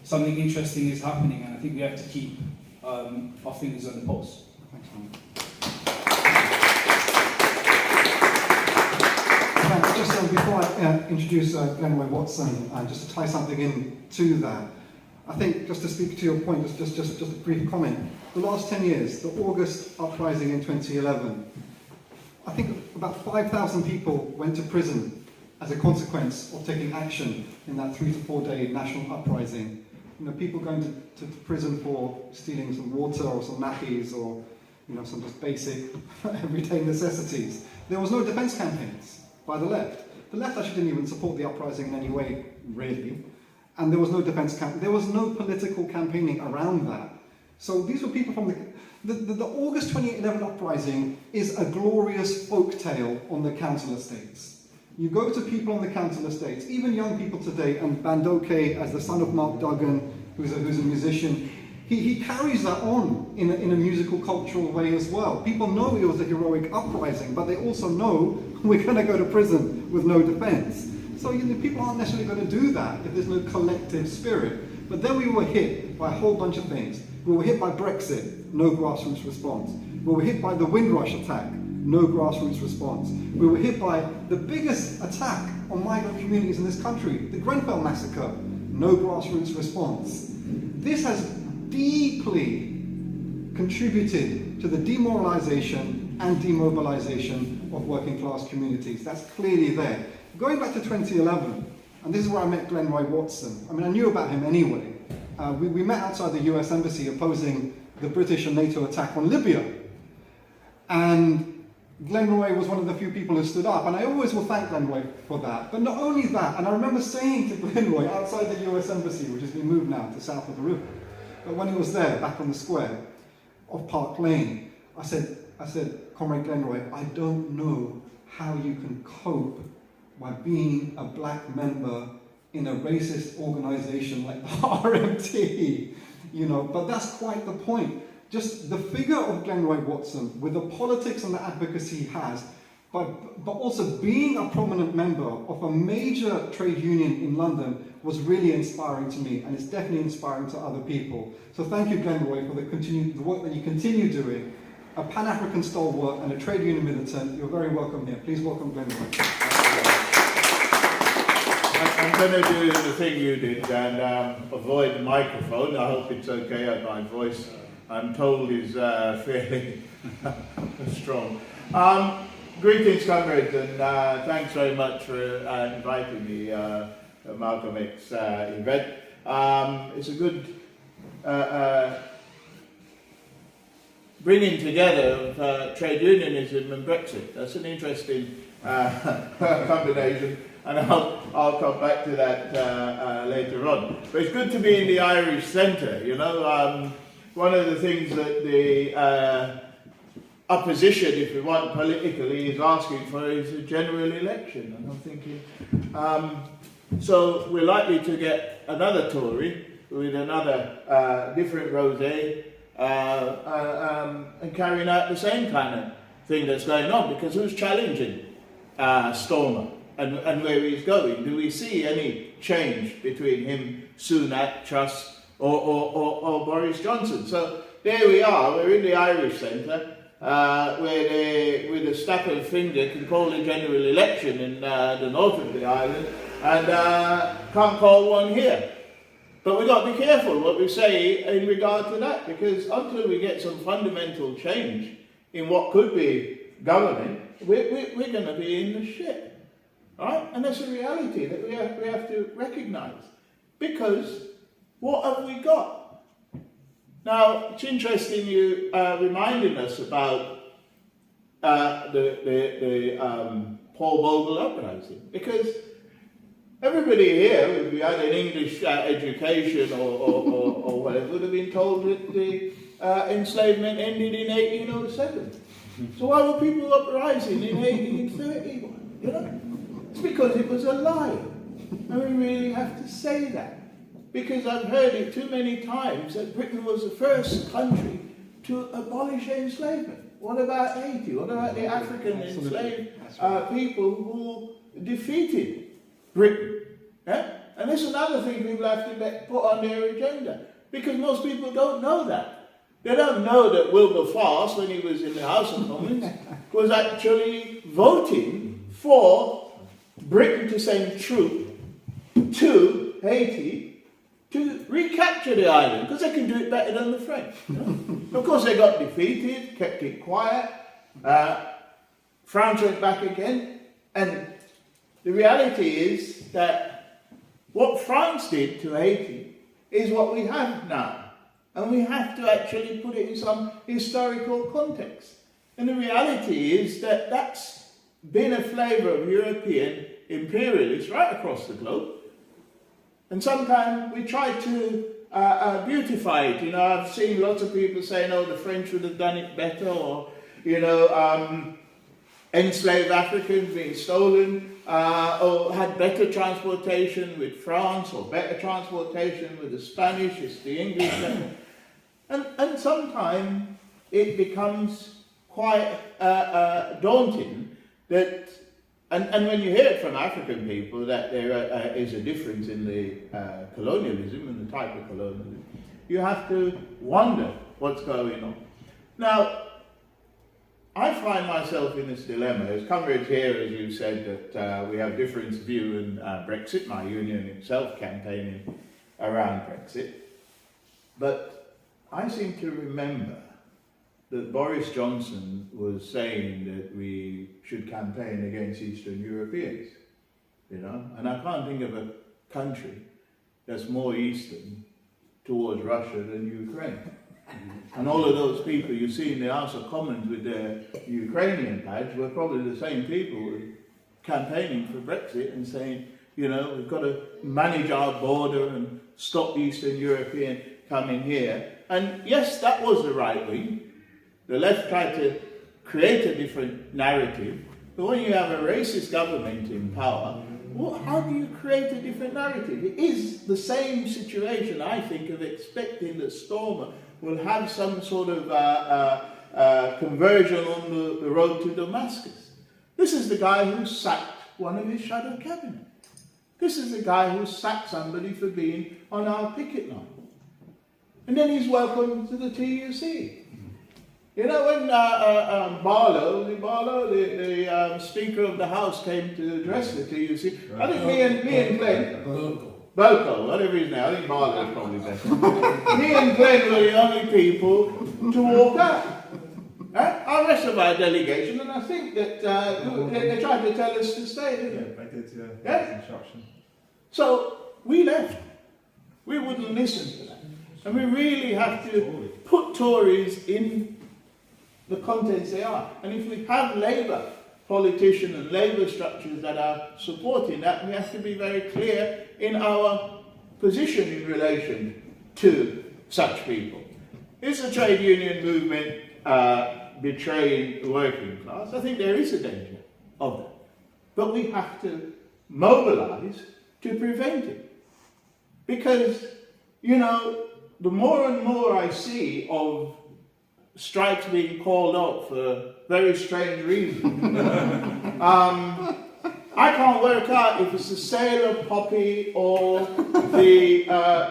something interesting is happening, and I think we have to keep our fingers on the pulse. Thanks, Simon. Just before I introduce Glenroy Watson, just to tie something in to that, I think just to speak to your point, just a brief comment. The last 10 years, the August uprising in 2011, I think about 5,000 people went to prison as a consequence of taking action in that 3 to 4 day national uprising. You know, people going to prison for stealing some water or some nappies or, you know, some just basic everyday necessities. There was no defense campaigns by the left. The left actually didn't even support the uprising in any way, really. And there was no defense campaign. There was no political campaigning around that. So these were people from the August 2011 uprising is a glorious folk tale on the council estates. You go to people on the council estates, even young people today, and Bandoke, as the son of Mark Duggan, who's a musician, he carries that on in a musical, cultural way as well. People know it was a heroic uprising, but they also know we're going to go to prison with no defense. So people aren't necessarily going to do that if there's no collective spirit. But then we were hit by a whole bunch of things. We were hit by Brexit, no grassroots response. We were hit by the Windrush attack, no grassroots response. We were hit by the biggest attack on migrant communities in this country, the Grenfell massacre, no grassroots response. This has deeply contributed to the demoralization and demobilization of working class communities. That's clearly there. Going back to 2011, and this is where I met Glenroy Watson. I mean, I knew about him anyway. We met outside the US Embassy opposing the British and NATO attack on Libya. And Glenroy was one of the few people who stood up, and I always will thank Glenroy for that. But not only that, and I remember saying to Glenroy outside the US Embassy, which has been moved now to south of the river, but when he was there, back on the square of Park Lane, I said, Comrade Glenroy, I don't know how you can cope by being a black member in a racist organization like the RMT, you know, but that's quite the point. Just the figure of Glenroy Watson, with the politics and the advocacy he has, but also being a prominent member of a major trade union in London was really inspiring to me, and it's definitely inspiring to other people. So thank you, Glenroy, for the work that you continue doing. A Pan-African stalwart and a trade union militant, you're very welcome here. Please welcome Glenroy. I'm going to do the thing you did and avoid the microphone. I hope it's okay. My voice, I'm told, is fairly strong. Greetings, comrades, and thanks very much for inviting me to Malcolm X event. It's a good bringing together of trade unionism and Brexit. That's an interesting combination. And I'll come back to that later on. But it's good to be in the Irish Centre, you know. One of the things that the opposition, if we want politically, is asking for is a general election. And I'm thinking, so we're likely to get another Tory with another different rosé and carrying out the same kind of thing that's going on, because who's challenging Stormer? And where he's going? Do we see any change between him, Sunak, Truss, or Boris Johnson? So there we are, we're in the Irish Centre, where they, with a snap of a finger, can call a general election in the north of the island, and can't call one here. But we've got to be careful what we say in regard to that, because until we get some fundamental change in what could be governing, we're going to be in the shit. Right? And that's a reality that we have to recognise. Because what have we got? Now, it's interesting you reminding us about the Paul Bogle uprising, because everybody here, if you had an English education or whatever, would have been told that the enslavement ended in 1807. So why were people uprising in 1831? You know? It's because it was a lie. And we really have to say that. Because I've heard it too many times that Britain was the first country to abolish enslavement. What about Haiti? What about the African enslaved people who defeated Britain? And this is another thing people have to put on their agenda, because most people don't know that. They don't know that Wilberforce, when he was in the House of Commons, was actually voting for Britain to send troops to Haiti to recapture the island, because they can do it better than the French. You know? Of course, they got defeated, kept it quiet. France went back again, and the reality is that what France did to Haiti is what we have now, and we have to actually put it in some historical context. And the reality is that that's been a flavour of European imperialists right across the globe, and sometimes we try to beautify it. You know, I've seen lots of people saying, "Oh, the French would have done it better," or enslaved Africans being stolen, or had better transportation with France, or better transportation with the Spanish, it's the English. And sometimes it becomes quite daunting that, and when you hear it from African people that there is a difference in the colonialism and the type of colonialism, you have to wonder what's going on. Now, I find myself in this dilemma. There's comrades here, as you said, that we have different view in Brexit, my union itself campaigning around Brexit. But I seem to remember that Boris Johnson was saying that we should campaign against Eastern Europeans, you know, and I can't think of a country that's more Eastern towards Russia than Ukraine. And all of those people you see in the House of Commons with their Ukrainian badge were probably the same people who were campaigning for Brexit and saying, you know, we've got to manage our border and stop Eastern European coming here. And yes, that was the right wing. The left tried to create a different narrative. But when you have a racist government in power, well, how do you create a different narrative? It is the same situation, I think, of expecting that Stormer will have some sort of conversion on the road to Damascus. This is the guy who sacked one of his shadow cabinet. This is the guy who sacked somebody for being on our picket line. And then he's welcome to the TUC. You know, when Barlow, the Speaker of the House, came to address the TUC, I think me and Glenn, Belko, whatever his name, I think Barlow is probably better. Me and Glenn were the only people to walk out. Our rest of our delegation, and I think that they tried to tell us to stay, didn't they? Yeah, they did, Yeah. instruction. So we left. We wouldn't listen to that. And we really have to put Tories in the contents they are. And if we have Labour politicians and Labour structures that are supporting that, we have to be very clear in our position in relation to such people. Is the trade union movement betraying the working class? I think there is a danger of that. But we have to mobilise to prevent it. Because, you know, the more and more I see of strikes being called up for very strange reasons, I can't work out if it's the sale of poppy or the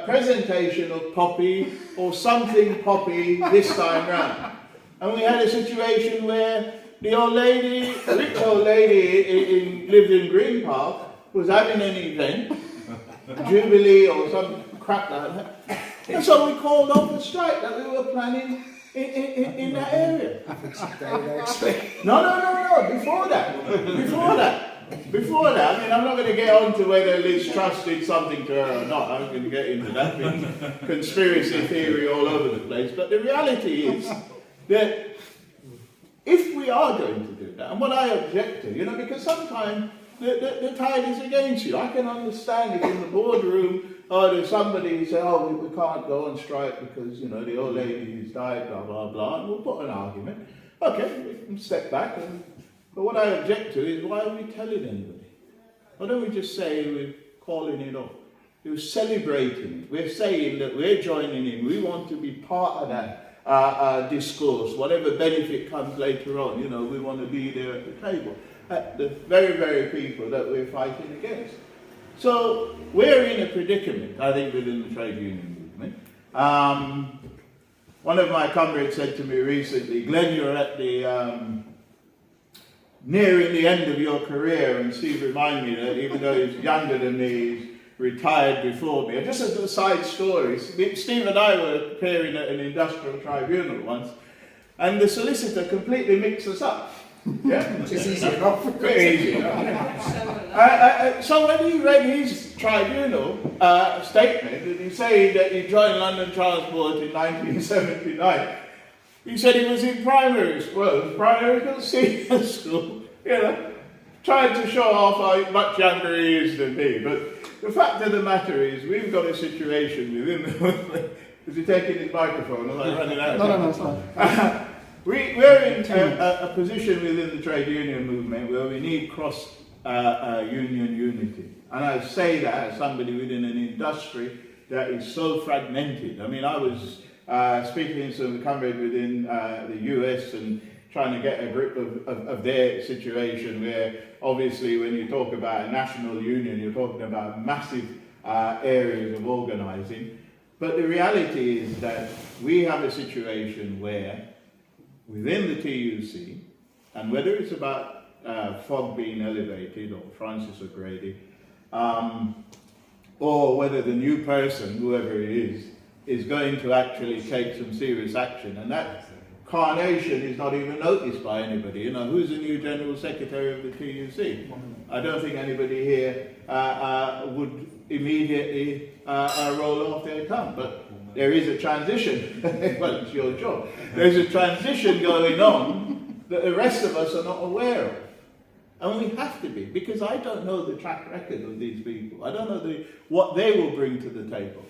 presentation of poppy or something poppy this time round. And we had a situation where the old lady, a rich old lady lived in Green Park, was having an event, Jubilee or some crap like that. And so we called off a strike that we were planning in that area. No, before that, I mean, I'm not going to get on to whether Liz Truss did something to her or not. I'm going to get into that big conspiracy theory all over the place. But the reality is that if we are going to do that, and what I object to, you know, because sometimes the tide is against you. I can understand if in the boardroom there's somebody who says, oh, we can't go on strike because, you know, the old lady who's died, blah, blah, blah, and we'll put an argument. Okay, we can step back. But what I object to is, why are we telling anybody? Why don't we just say we're calling it off? We're celebrating it. We're saying that we're joining in. We want to be part of that discourse. Whatever benefit comes later on, you know, we want to be there at the table. At the very, very people that we're fighting against. So we're in a predicament, I think, within the trade union movement. One of my comrades said to me recently, Glenn, you're at the nearing the end of your career, and Steve reminded me that even though he's younger than me, he's retired before me. And just as a side story, Steve and I were appearing at an industrial tribunal once, and the solicitor completely mixed us up. Yeah, Which is easy enough. very easy. So when he read his tribunal statement, and he said that he joined London Transport in 1979, he said he was in primary school, senior school, trying to show off how much younger he is than me. But the fact of the matter is, we've got a situation within the... Is he taking his microphone? Am I running out? No, it's fine. We're in a position within the trade union movement where we need cross-union unity. And I say that as somebody within an industry that is so fragmented. I mean, I was speaking to some comrades within the US and trying to get a grip of their situation, where obviously when you talk about a national union, you're talking about massive areas of organising. But the reality is that we have a situation where within the TUC, and whether it's about Fogg being elevated or Francis O'Grady, or whether the new person, whoever it is going to actually take some serious action, and that carnation is not even noticed by anybody. Who's the new General Secretary of the TUC? I don't think anybody here would immediately roll off their tongue, but there is a transition. Well, it's your job. There's a transition going on that the rest of us are not aware of. And we have to be, because I don't know the track record of these people. I don't know what they will bring to the table.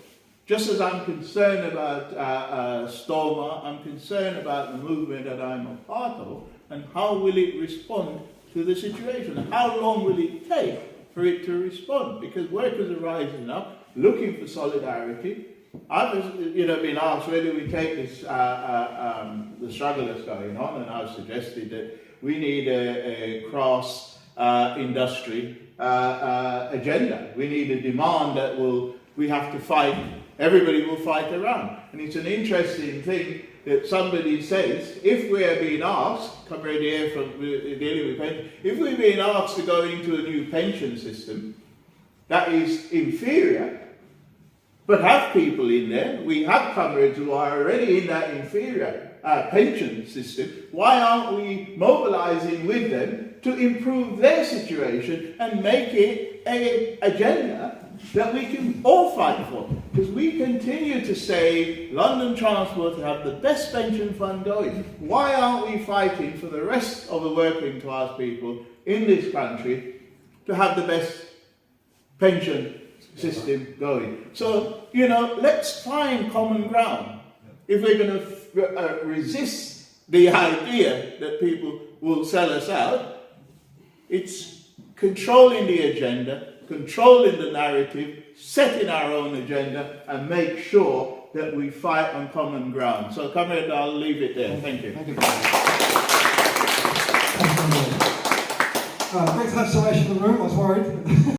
Just as I'm concerned about Stormont, I'm concerned about the movement that I'm a part of, and how will it respond to the situation? How long will it take for it to respond? Because workers are rising up, looking for solidarity. I've been asked whether we take this the struggle that's going on, and I've suggested that we need a cross-industry agenda. We need a demand that we have to fight. Everybody will fight around. And it's an interesting thing that somebody says, if we're being asked, comrade here from dealing with pension, if we're being asked to go into a new pension system that is inferior, but have people in there, we have comrades who are already in that inferior pension system, why aren't we mobilising with them to improve their situation and make it an agenda that we can all fight for? Because we continue to say London Transport have the best pension fund going. Why aren't we fighting for the rest of the working class people in this country to have the best pension system going? So, let's find common ground. If we're going to resist the idea that people will sell us out, it's controlling the agenda, controlling the narrative, setting our own agenda, and make sure that we fight on common ground. So, comrade, I'll leave it there. Thank you. Thank you. Thanks for that observation in the room. I was worried.